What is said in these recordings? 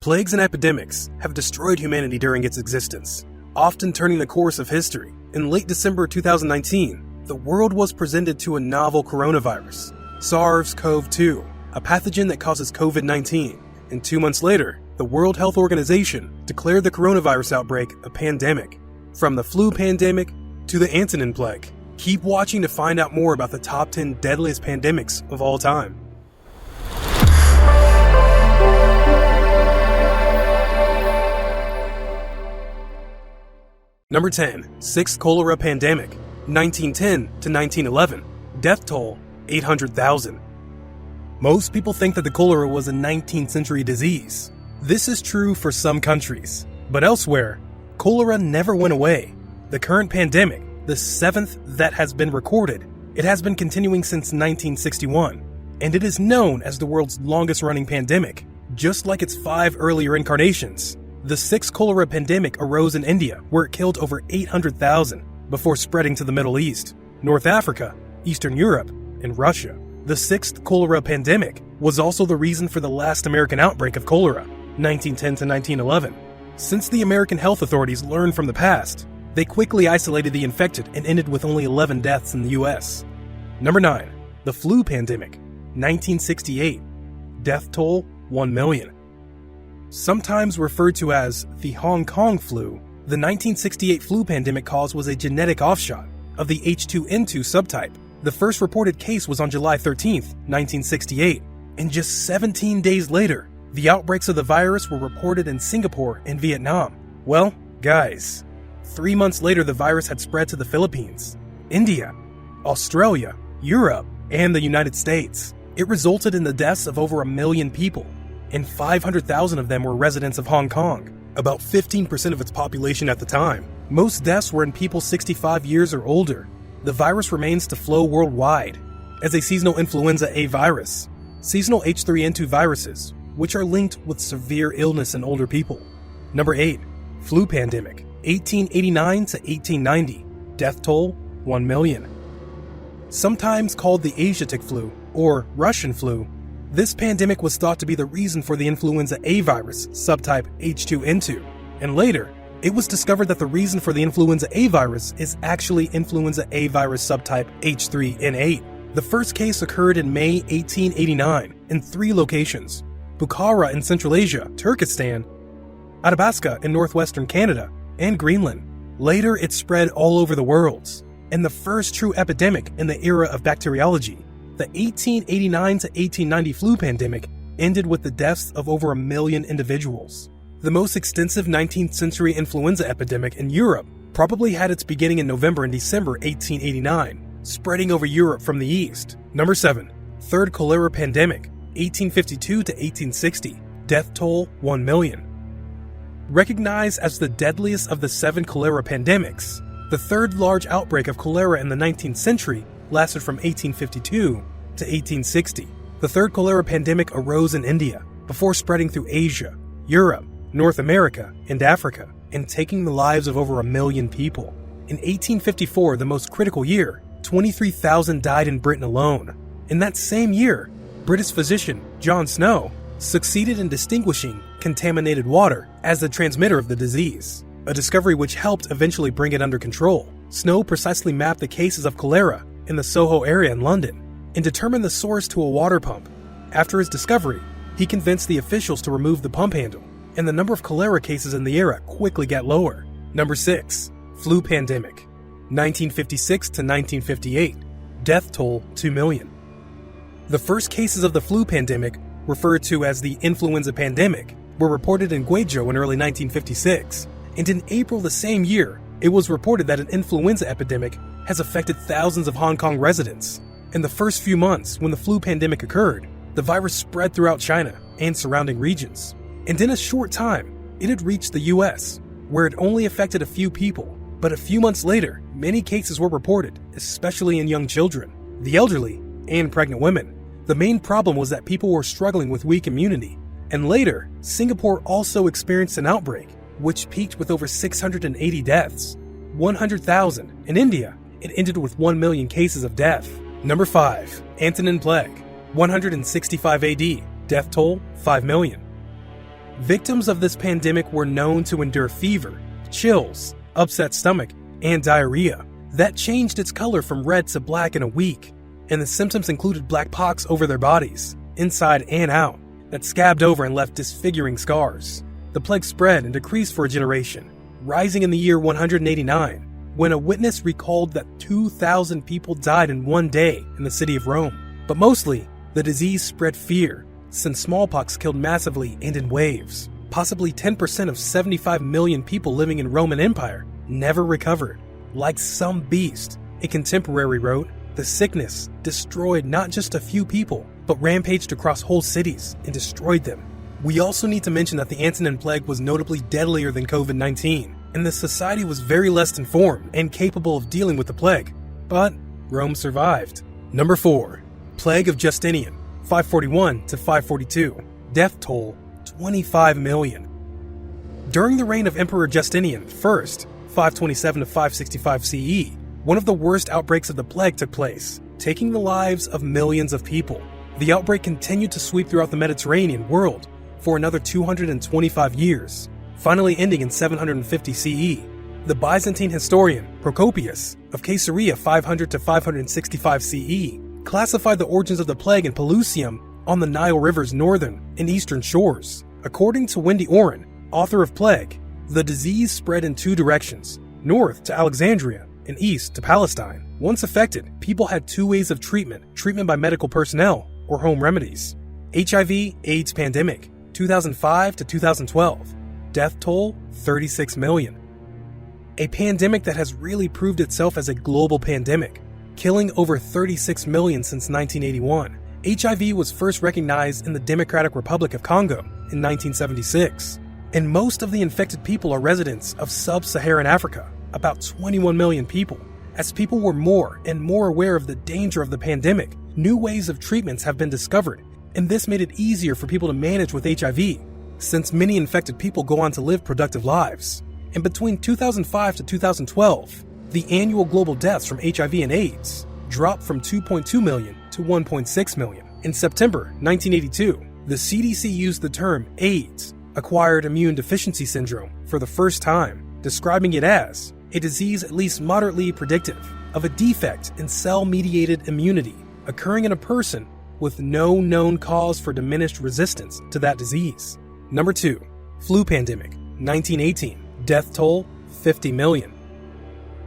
Plagues and epidemics have destroyed humanity during its existence, often turning the course of history. In late December 2019, the world was presented to a novel coronavirus, SARS-CoV-2, a pathogen that causes COVID-19, and 2 months later, the World Health Organization declared the coronavirus outbreak a pandemic. From the flu pandemic to the Antonin Plague, keep watching to find out more about the top 10 deadliest pandemics of all time. Number 10. Sixth Cholera Pandemic, 1910 to 1911. Death toll, 800,000. Most people think that the cholera was a 19th century disease. This is true for some countries, but elsewhere, cholera never went away. The current pandemic, the seventh that has been recorded, it has been continuing since 1961, and it is known as the world's longest-running pandemic, just like its 5 earlier incarnations. The sixth cholera pandemic arose in India, where it killed over 800,000 before spreading to the Middle East, North Africa, Eastern Europe, and Russia. The sixth cholera pandemic was also the reason for the last American outbreak of cholera, 1910 to 1911. Since the American health authorities learned from the past, they quickly isolated the infected and ended with only 11 deaths in the US. Number 9. The flu pandemic, 1968. Death toll, 1 million. Sometimes referred to as the Hong Kong flu, the 1968 flu pandemic cause was a genetic offshoot of the H2N2 subtype. The first reported case was on July 13, 1968, and just 17 days later, the outbreaks of the virus were reported in Singapore and Vietnam. Well, guys, 3 months later the virus had spread to the Philippines, India, Australia, Europe, and the United States. It resulted in the deaths of over 1 million people, and 500,000 of them were residents of Hong Kong, about 15% of its population at the time. Most deaths were in people 65 years or older. The virus remains to flow worldwide as a seasonal influenza A virus, seasonal H3N2 viruses, which are linked with severe illness in older people. Number 8. Flu pandemic, 1889 to 1890. Death toll, 1 million. Sometimes called the Asiatic flu or Russian flu, this pandemic was thought to be the reason for the influenza A virus subtype H2N2, and later, it was discovered that the reason for the influenza A virus is actually influenza A virus subtype H3N8. The first case occurred in May 1889 in 3 locations: Bukhara in Central Asia, Turkestan, Athabasca in northwestern Canada, and Greenland. Later, it spread all over the world, and the first true epidemic in the era of bacteriology. The 1889 to 1890 flu pandemic ended with the deaths of over 1 million individuals. The most extensive 19th century influenza epidemic in Europe probably had its beginning in November and December 1889, spreading over Europe from the east. Number 7. Third cholera pandemic, 1852 to 1860. Death toll, 1 million. Recognized as the deadliest of the 7 cholera pandemics, the third large outbreak of cholera in the 19th century lasted from 1852 to 1860. The third cholera pandemic arose in India before spreading through Asia, Europe, North America, and Africa, and taking the lives of over 1 million people. In 1854, the most critical year, 23,000 died in Britain alone. In that same year, British physician John Snow succeeded in distinguishing contaminated water as the transmitter of the disease, a discovery which helped eventually bring it under control. Snow precisely mapped the cases of cholera in the Soho area in London and determined the source to a water pump. After his discovery, he convinced the officials to remove the pump handle, and the number of cholera cases in the era quickly got lower. Number 6. Flu pandemic, 1956 to 1958. Death toll, 2 million. The first cases of the flu pandemic, referred to as the influenza pandemic, were reported in Guizhou in early 1956, and in April the same year, it was reported that an influenza epidemic has affected thousands of Hong Kong residents. In the first few months when the flu pandemic occurred, the virus spread throughout China and surrounding regions. And in a short time, it had reached the US, where it only affected a few people. But a few months later, many cases were reported, especially in young children, the elderly, and pregnant women. The main problem was that people were struggling with weak immunity. And later, Singapore also experienced an outbreak, which peaked with over 680 deaths. 100,000 in India. It ended with 1 million cases of death. Number 5. Antonin Plague, 165 AD. Death toll, 5 million. Victims of this pandemic were known to endure fever, chills, upset stomach, and diarrhea that changed its color from red to black in a week, and the symptoms included black pox over their bodies, inside and out, that scabbed over and left disfiguring scars. The plague spread and decreased for a generation, rising in the year 189, when a witness recalled that 2,000 people died in one day in the city of Rome. But mostly, the disease spread fear, since smallpox killed massively and in waves. Possibly 10% of 75 million people living in Roman Empire never recovered. Like some beast, a contemporary wrote, the sickness destroyed not just a few people, but rampaged across whole cities and destroyed them. We also need to mention that the Antonin Plague was notably deadlier than COVID-19, and the society was very less informed and capable of dealing with the plague. But Rome survived. Number 4. Plague of Justinian, 541 to 542. Death toll, 25 million. During the reign of Emperor Justinian I, 527 to 565 CE, one of the worst outbreaks of the plague took place, taking the lives of millions of people. The outbreak continued to sweep throughout the Mediterranean world for another 225 years, finally ending in 750 CE. The Byzantine historian Procopius of Caesarea 500 to 565 CE classified the origins of the plague in Pelusium on the Nile River's northern and eastern shores. According to Wendy Oren, author of Plague, the disease spread in two directions, north to Alexandria and east to Palestine. Once affected, people had two ways of treatment by medical personnel or home remedies. HIV/AIDS Pandemic, 2005 to 2012. Death toll, 36 million. A pandemic that has really proved itself as a global pandemic, killing over 36 million since 1981. HIV was first recognized in the Democratic Republic of Congo in 1976, and most of the infected people are residents of sub-Saharan Africa, about 21 million people. As people were more and more aware of the danger of the pandemic, new ways of treatments have been discovered, and this made it easier for people to manage with HIV, since many infected people go on to live productive lives. And between 2005 to 2012, the annual global deaths from HIV and AIDS dropped from 2.2 million to 1.6 million. In September 1982, the CDC used the term AIDS, acquired immune deficiency syndrome, for the first time, describing it as a disease at least moderately predictive of a defect in cell-mediated immunity occurring in a person with no known cause for diminished resistance to that disease. Number 2. Flu Pandemic, 1918. Death toll, 50 million.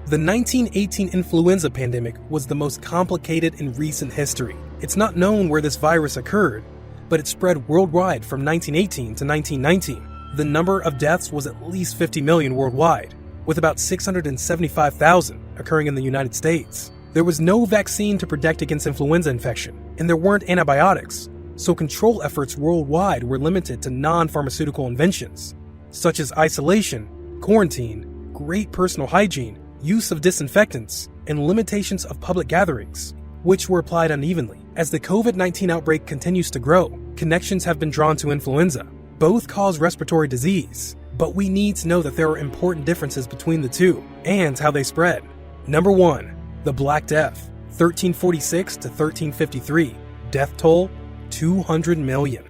The 1918 influenza pandemic was the most complicated in recent history. It's not known where this virus occurred, but it spread worldwide from 1918 to 1919. The number of deaths was at least 50 million worldwide, with about 675,000 occurring in the United States. There was no vaccine to protect against influenza infection, and there weren't antibiotics, so control efforts worldwide were limited to non-pharmaceutical inventions, such as isolation, quarantine, great personal hygiene, use of disinfectants, and limitations of public gatherings, which were applied unevenly. As the COVID-19 outbreak continues to grow, connections have been drawn to influenza. Both cause respiratory disease, but we need to know that there are important differences between the two and how they spread. Number 1. The Black Death, 1346 to 1353. Death toll, 200 million.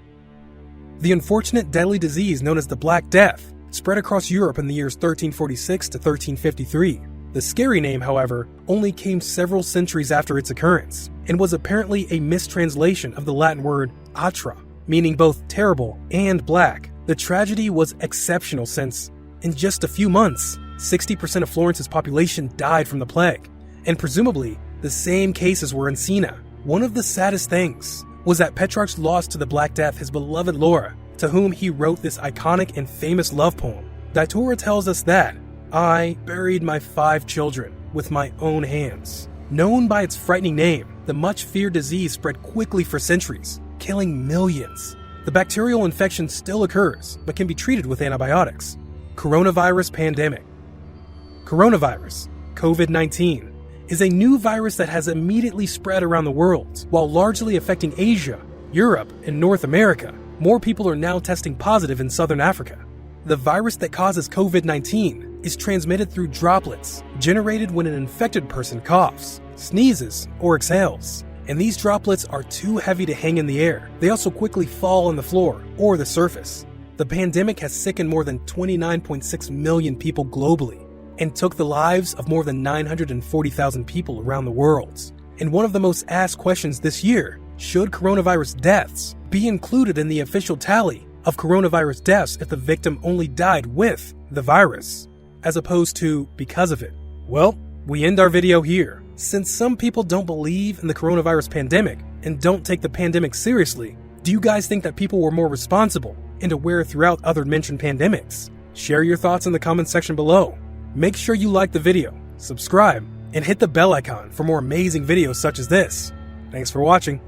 The unfortunate deadly disease known as the Black Death spread across Europe in the years 1346 to 1353. The scary name, however, only came several centuries after its occurrence, and was apparently a mistranslation of the Latin word atra, meaning both terrible and black. The tragedy was exceptional since, in just a few months, 60% of Florence's population died from the plague, and presumably, the same cases were in Siena. One of the saddest things was that Petrarch lost to the Black Death his beloved Laura, to whom he wrote this iconic and famous love poem. Datura tells us that, I buried my 5 children with my own hands. Known by its frightening name, the much-feared disease spread quickly for centuries, killing millions. The bacterial infection still occurs, but can be treated with antibiotics. Coronavirus Pandemic. Coronavirus, COVID-19, is a new virus that has immediately spread around the world. While largely affecting Asia, Europe, and North America, more people are now testing positive in Southern Africa. The virus that causes COVID-19 is transmitted through droplets generated when an infected person coughs, sneezes, or exhales. And these droplets are too heavy to hang in the air. They also quickly fall on the floor or the surface. the pandemic has sickened more than 29.6 million people globally and took the lives of more than 940,000 people around the world. And one of the most asked questions this year, should coronavirus deaths be included in the official tally of coronavirus deaths if the victim only died with the virus, as opposed to because of it? Well, we end our video here. Since some people don't believe in the coronavirus pandemic and don't take the pandemic seriously, do you guys think that people were more responsible and aware throughout other mentioned pandemics? Share your thoughts in the comments section below. Make sure you like the video, subscribe, and hit the bell icon for more amazing videos such as this. Thanks for watching.